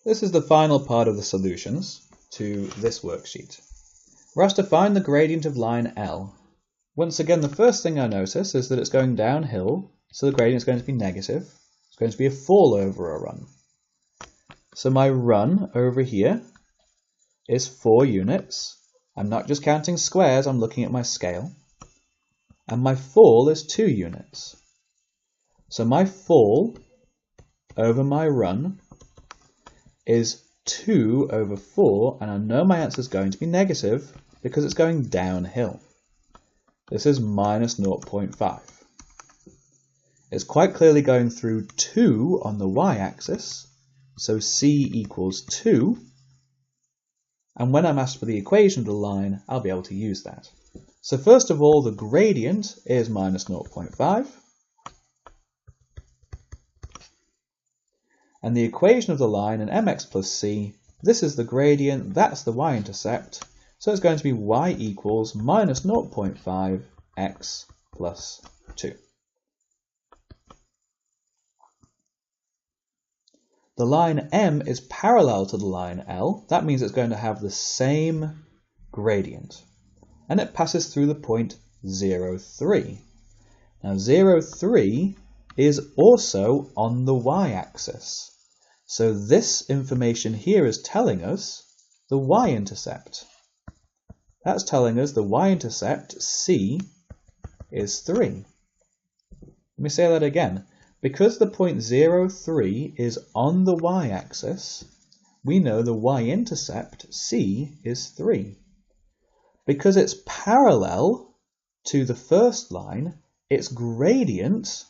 This is the final part of the solutions to this worksheet. We're asked to find the gradient of line L. Once again, the first thing I notice is that it's going downhill, so the gradient is going to be negative. It's going to be a fall over a run. So my run over here is 4 units. I'm not just counting squares, I'm looking at my scale. And my fall is 2 units. So my fall over my run is 2 over 4, and I know my answer is going to be negative because it's going downhill. This is minus 0.5. It's quite clearly going through 2 on the y-axis, so c equals 2. And when I'm asked for the equation of the line, I'll be able to use that. So first of all, the gradient is minus 0.5. And the equation of the line in mx plus c, this is the gradient, that's the y-intercept. So it's going to be y equals minus 0.5 x plus 2. The line M is parallel to the line L. That means it's going to have the same gradient. And it passes through the point 0, 3. Now 0, 3 is also on the y-axis. So this information here is telling us the y-intercept. That's telling us the y-intercept, c, is 3. Let me say that again. Because the point 0, 3 is on the y-axis, we know the y-intercept, c, is 3. Because it's parallel to the first line, its gradient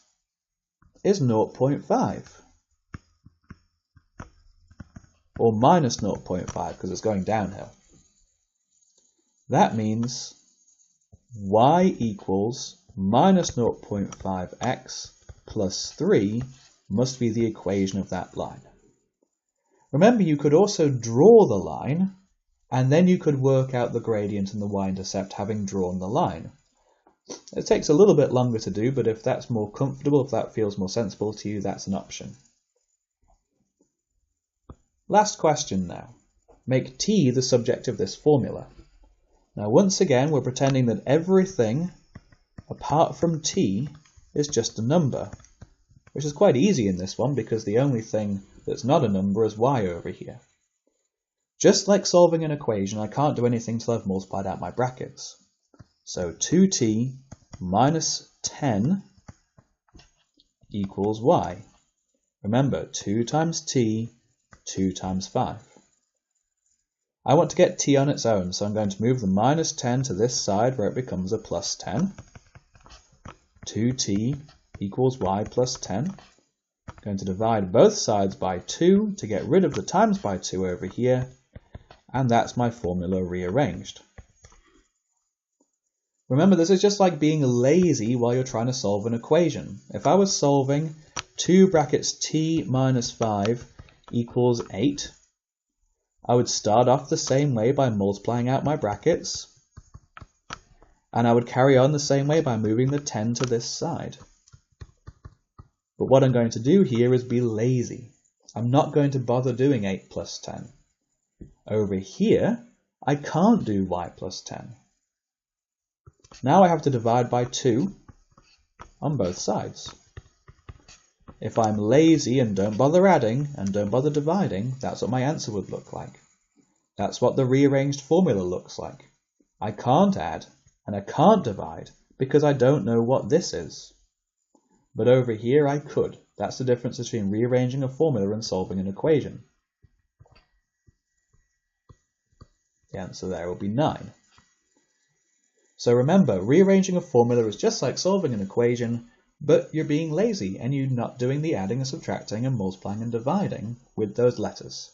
is 0.5. Or minus 0.5 because it's going downhill. That means y equals minus 0.5x plus 3 must be the equation of that line. Remember, you could also draw the line, and then you could work out the gradient and the y-intercept having drawn the line. It takes a little bit longer to do, but if that's more comfortable, if that feels more sensible to you, that's an option. Last question now. Make t the subject of this formula. Now once again, we're pretending that everything apart from t is just a number, which is quite easy in this one because the only thing that's not a number is y over here. Just like solving an equation, I can't do anything till I've multiplied out my brackets. So 2t minus 10 equals y. Remember, 2 times t, 2 times 5. I want to get t on its own, so I'm going to move the minus 10 to this side where it becomes a plus 10. 2t equals y plus 10. I'm going to divide both sides by 2 to get rid of the times by 2 over here, and that's my formula rearranged. Remember, this is just like being lazy while you're trying to solve an equation. If I was solving 2 brackets t minus 5 equals 8, I would start off the same way by multiplying out my brackets, and I would carry on the same way by moving the 10 to this side. But what I'm going to do here is be lazy. I'm not going to bother doing 8 plus 10. Over here, I can't do y plus 10. Now I have to divide by 2 on both sides. If I'm lazy and don't bother adding and don't bother dividing, that's what my answer would look like. That's what the rearranged formula looks like. I can't add and I can't divide because I don't know what this is. But over here I could. That's the difference between rearranging a formula and solving an equation. The answer there will be 9. So remember, rearranging a formula is just like solving an equation, but you're being lazy and you're not doing the adding and subtracting and multiplying and dividing with those letters.